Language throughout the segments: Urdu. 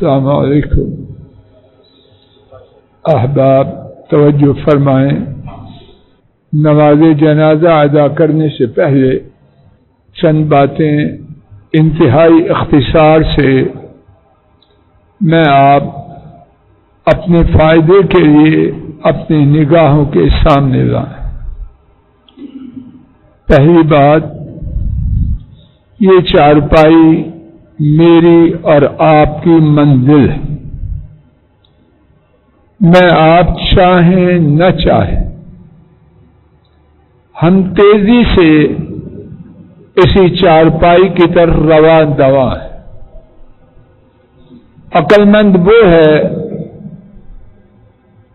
السلام علیکم. احباب توجہ فرمائیں، نماز جنازہ ادا کرنے سے پہلے چند باتیں انتہائی اختصار سے میں آپ اپنے فائدے کے لیے اپنی نگاہوں کے سامنے لائیں. پہلی بات، یہ چارپائی میری اور آپ کی منزل ہے. میں آپ چاہیں نہ چاہیں ہم تیزی سے اسی چارپائی کی طرف رواں دواں ہے. عقل مند وہ ہے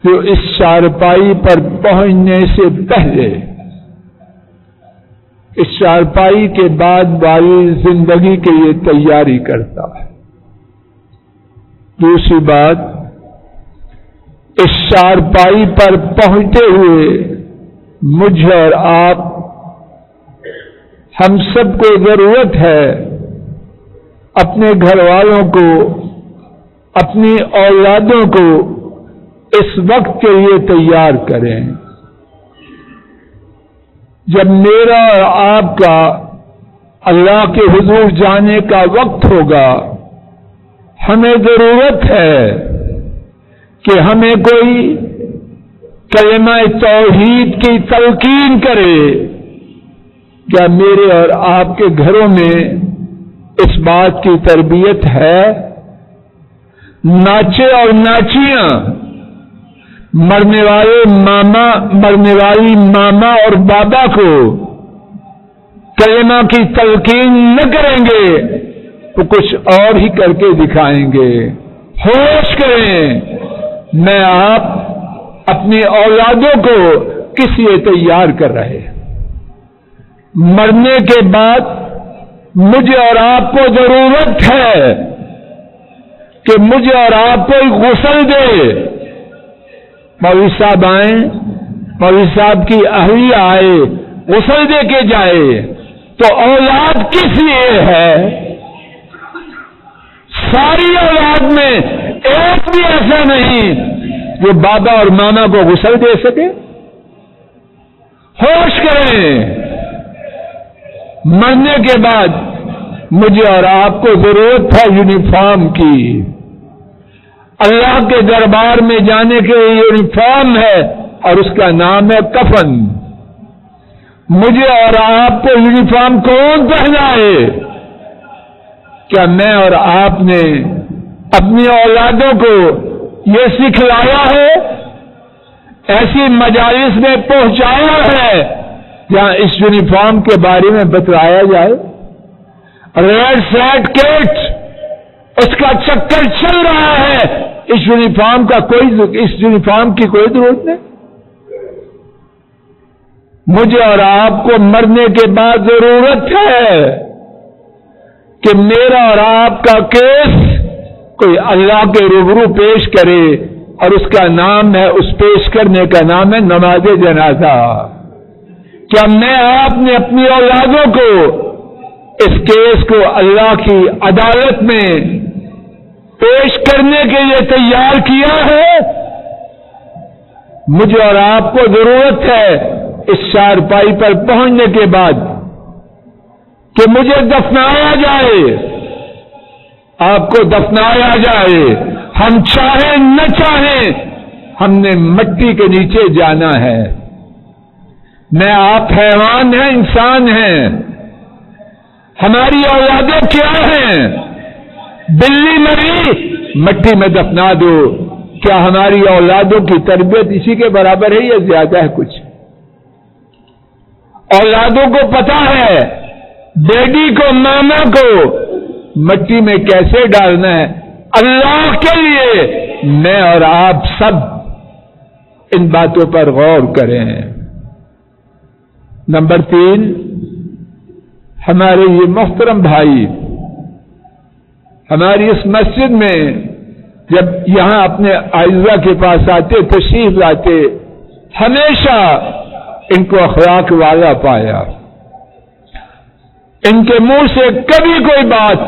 جو اس چارپائی پر پہنچنے سے پہلے اس چارپائی کے بعد والی زندگی کے لیے تیاری کرتا ہے. دوسری بات، اس چارپائی پر پہنچتے ہوئے مجھ اور آپ ہم سب کو ضرورت ہے اپنے گھر والوں کو، اپنی اولادوں کو اس وقت کے لیے تیار کریں. جب میرا اور آپ کا اللہ کے حضور جانے کا وقت ہوگا، ہمیں ضرورت ہے کہ ہمیں کوئی کلمہ توحید کی تلقین کرے. کیا میرے اور آپ کے گھروں میں اس بات کی تربیت ہے؟ ناچے اور ناچیاں مرنے والی ماما اور بابا کو کلمہ کی تلقین نہ کریں گے تو کچھ اور ہی کر کے دکھائیں گے. ہوش کریں، میں آپ اپنی اولادوں کو کس لیے تیار کر رہے ہیں؟ مرنے کے بعد مجھے اور آپ کو ضرورت ہے کہ مجھے اور آپ کو غسل دے. مولوی صاحب آئیں، مولوی صاحب کی اہلیہ آئے، غسل دے کے جائے، تو اولاد کس لیے ہے؟ ساری اولاد میں ایک بھی ایسا نہیں جو بابا اور ماما کو غسل دے سکے. ہوش کریں، مرنے کے بعد مجھے اور آپ کو ضرورت ہے یونیفارم کی. اللہ کے دربار میں جانے کے یونیفارم ہے اور اس کا نام ہے کفن. مجھے اور آپ کو یونیفارم کون پہنائے؟ کیا میں اور آپ نے اپنی اولادوں کو یہ سکھلایا ہے؟ ایسی مجالس میں پہنچایا ہے جہاں اس یونیفارم کے بارے میں بتلایا جائے؟ ریڈ سیٹ کیٹ اس کا چکر چل رہا ہے، اس یونیفارم کی کوئی ضرورت نہیں. مجھے اور آپ کو مرنے کے بعد ضرورت ہے کہ میرا اور آپ کا کیس کوئی اللہ کے روبرو پیش کرے، اور اس کا نام ہے، اس پیش کرنے کا نام ہے نماز جنازہ. کیا میں آپ نے اپنی اولادوں کو اس کیس کو اللہ کی عدالت میں پیش کرنے کے لیے تیار کیا ہے؟ مجھے اور آپ کو ضرورت ہے اس چارپائی پر پہنچنے کے بعد کہ مجھے دفنایا جائے، آپ کو دفنایا جائے. ہم چاہیں نہ چاہیں ہم نے مٹی کے نیچے جانا ہے. میں آپ حیوان ہیں، انسان ہیں. ہماری اولادیں کیا ہیں؟ بلی مری، مٹی میں دفنا دو. کیا ہماری اولادوں کی تربیت اسی کے برابر ہے یا زیادہ ہے؟ کچھ اولادوں کو پتا ہے ڈیڈی کو، ماما کو مٹی میں کیسے ڈالنا ہے. اللہ کے لیے میں اور آپ سب ان باتوں پر غور کریں. نمبر 3، ہمارے یہ محترم بھائی ہماری اس مسجد میں جب یہاں اپنے اعزاء کے پاس آتے، تشریف لاتے، ہمیشہ ان کو اخلاق والا پایا. ان کے منہ سے کبھی کوئی بات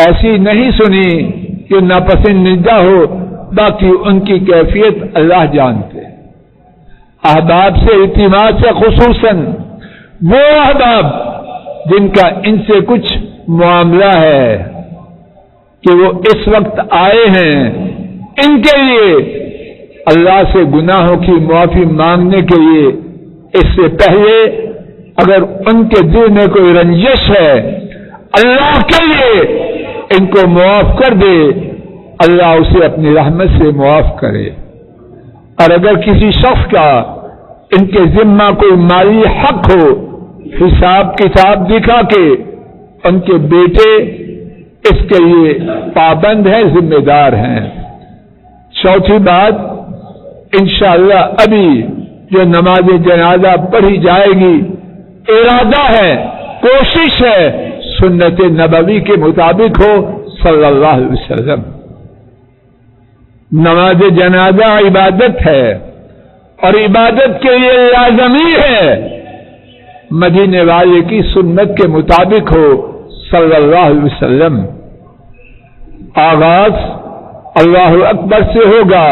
ایسی نہیں سنی کہ ناپسندیدہ ہو، باقی ان کی کیفیت اللہ جانتے ہیں۔ احباب سے اعتماد سے خصوصاً وہ احباب جن کا ان سے کچھ معاملہ ہے کہ وہ اس وقت آئے ہیں، ان کے لیے اللہ سے گناہوں کی معافی مانگنے کے لیے اس سے پہلے اگر ان کے دل میں کوئی رنجش ہے، اللہ کے لیے ان کو معاف کر دے، اللہ اسے اپنی رحمت سے معاف کرے۔ اور اگر کسی شخص کا ان کے ذمہ کوئی مالی حق ہو، حساب کتاب دکھا کے ان کے بیٹے اس کے لیے پابند ہیں، ذمہ دار ہیں۔ چوتھی بات، انشاءاللہ ابھی جو نماز جنازہ پڑھی جائے گی، ارادہ ہے، کوشش ہے سنت نبوی کے مطابق ہو صلی اللہ علیہ وسلم۔ نماز جنازہ عبادت ہے اور عبادت کے لیے لازمی ہے مدینے والے کی سنت کے مطابق ہو صلی اللہ علیہ وسلم۔ آغاز اللہ اکبر سے ہوگا،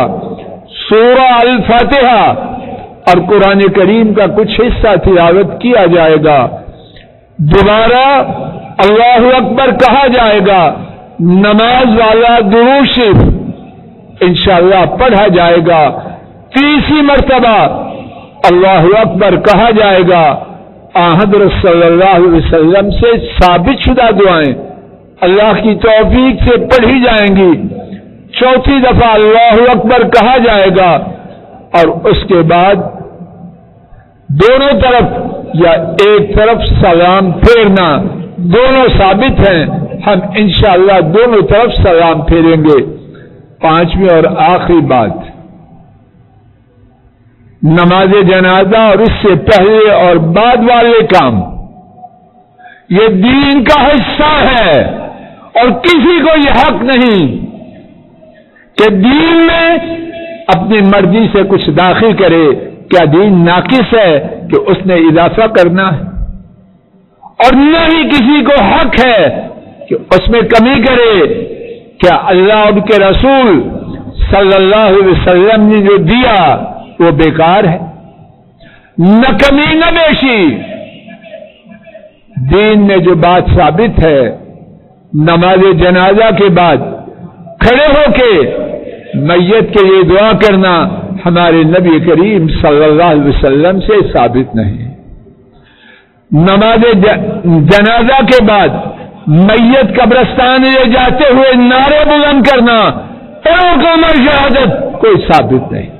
سورہ الفاتحہ اور قرآن کریم کا کچھ حصہ تلاوت کیا جائے گا، دوبارہ اللہ اکبر کہا جائے گا، نماز والا درود شریف انشاءاللہ پڑھا جائے گا، تیسری مرتبہ اللہ اکبر کہا جائے گا، حضرت صلی اللہ علیہ وسلم سے ثابت شدہ دعائیں اللہ کی توفیق سے پڑھی جائیں گی، چوتھی دفعہ اللہ اکبر کہا جائے گا اور اس کے بعد دونوں طرف یا ایک طرف سلام پھیرنا، دونوں ثابت ہیں، ہم انشاءاللہ دونوں طرف سلام پھیریں گے۔ پانچویں اور آخری بات، نماز جنازہ اور اس سے پہلے اور بعد والے کام یہ دین کا حصہ ہے اور کسی کو یہ حق نہیں کہ دین میں اپنی مرضی سے کچھ داخل کرے۔ کیا دین ناقص ہے کہ اس نے اضافہ کرنا ہے؟ اور نہ ہی کسی کو حق ہے کہ اس میں کمی کرے۔ کیا اللہ اور کے رسول صلی اللہ علیہ وسلم نے جو دیا وہ بیکار ہے؟ نہ کمی نہ بیشی۔ دین میں جو بات ثابت ہے، نماز جنازہ کے بعد کھڑے ہو کے میت کے لیے دعا کرنا ہمارے نبی کریم صلی اللہ علیہ وسلم سے ثابت نہیں۔ نماز جنازہ کے بعد میت قبرستان لے جاتے ہوئے نعرے بلند کرنا، شہادت، کوئی ثابت نہیں۔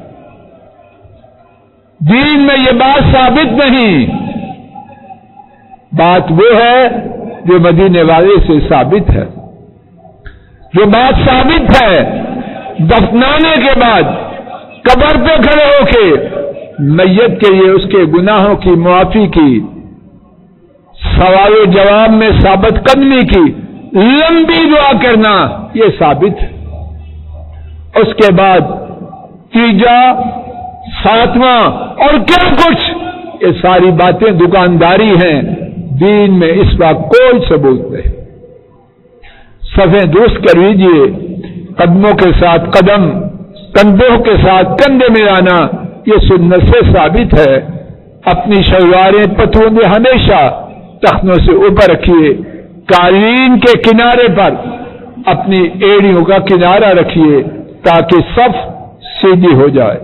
دین میں یہ بات ثابت نہیں۔ بات وہ ہے جو مدینے والے سے ثابت ہے۔ جو بات ثابت ہے، دفنانے کے بعد قبر پہ کھڑے ہو کے میت کے لیے اس کے گناہوں کی معافی کی، سوال و جواب میں ثابت قدمی کی، لمبی دعا کرنا، یہ ثابت ہے۔ اس کے بعد تیجا، ساتواں اور کیا کچھ، یہ ساری باتیں دکانداری ہیں، دین میں اس کا کوئی ثبوت نہیں۔ صفیں درست کر لیجیے، قدموں کے ساتھ قدم، کندھوں کے ساتھ کندھے ملانا، یہ سنت سے ثابت ہے۔ اپنی شلواریں پتلونیں ہمیشہ تخنوں سے اوپر رکھیے، قالین کے کنارے پر اپنی ایڑیوں کا کنارہ رکھیے تاکہ صف سیدھی ہو جائے۔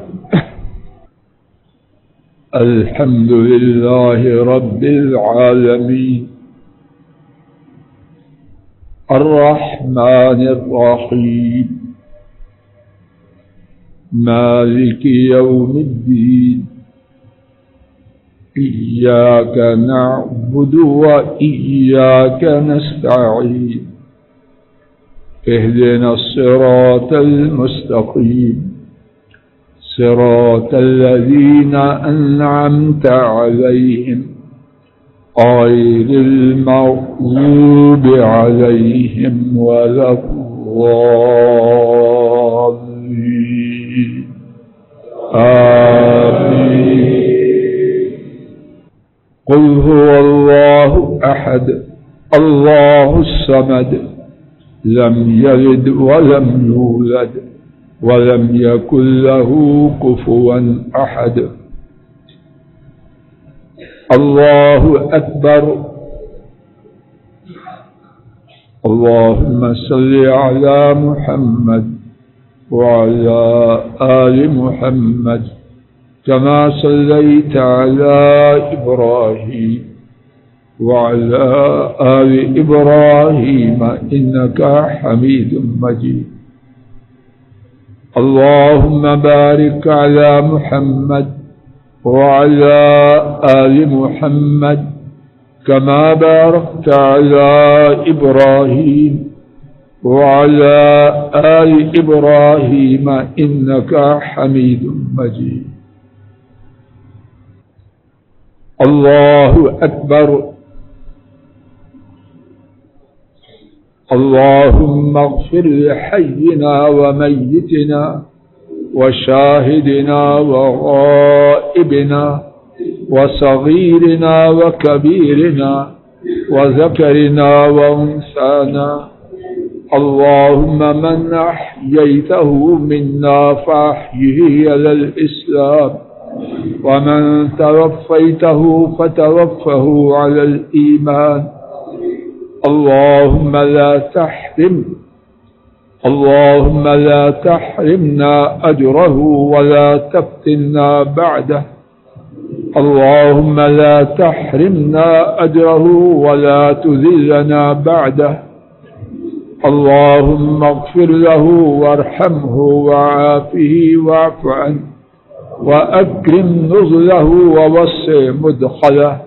الحمد للہ رب العالمین الرحمن الرحیم مالک یوم الدین ایاک نعبد و ایاک نستعین اهدنا الصراط المستقیم صراط الذين أنعمت عليهم غير المغضوب عليهم ولا الضالين آمين قل هو الله أحد الله الصمد لم يلد ولم يولد ولم يكن له كفوا أحد. الله أكبر. اللهم صل على محمد وعلى آل محمد كما صليت على إبراهيم وعلى آل إبراهيم إنك حميد مجيد. اللهم بارك على محمد وعلى آل محمد كما باركت على إبراهيم وعلى آل إبراهيم إنك حميد مجيد. الله أكبر. اللهم اغفر لحينا وميتنا وشاهدنا وغائبنا وصغيرنا وكبيرنا وذكرنا وأنثانا. اللهم من أحييته منا فأحيه على الإسلام ومن توفيته فتوفه على الإيمان. اللهم لا تحرمنا أجره ولا تفتنا بعده. اللهم لا تحرمنا أجره ولا تذلنا بعده. اللهم اغفر له وارحمه وعافه واعف عنه وأكرم نزله ووسع مدخله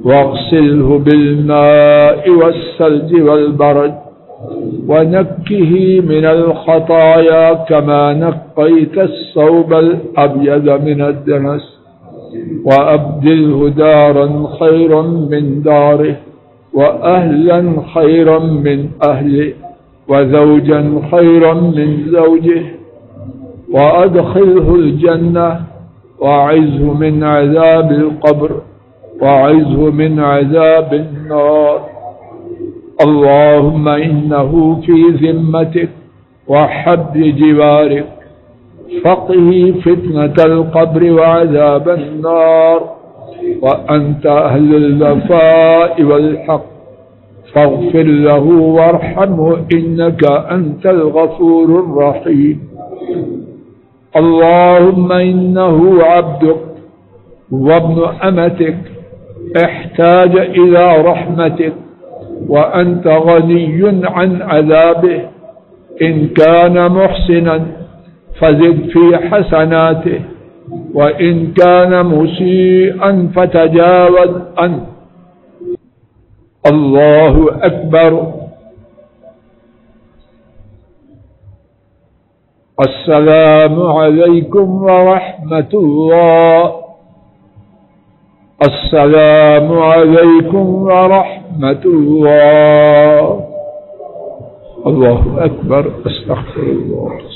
واغسله بالماء والثلج والبرد ونكه من الخطايا كما نقيت الثوب الأبيض من الدنس وأبدله دارا خيرا من داره وأهلا خيرا من أهله وزوجا خيرا من زوجه وأدخله الجنة وأعذه من عذاب القبر وأعذه من عذاب النار. اللهم إنه في ذمتك وحبل جوارك فقه فتنة القبر وعذاب النار وأنت أهل الوفاء والحق فاغفر له وارحمه إنك أنت الغفور الرحيم. اللهم إنه عبدك وابن أمتك احتاج إلى رحمتك وأنت غني عن عذابه. إن كان محسنا فزد في حسناته وإن كان مسيئا فتجاوز عنه. الله أكبر. السلام عليكم ورحمة الله. السلام عليكم ورحمة الله. الله أكبر. أستغفر الله.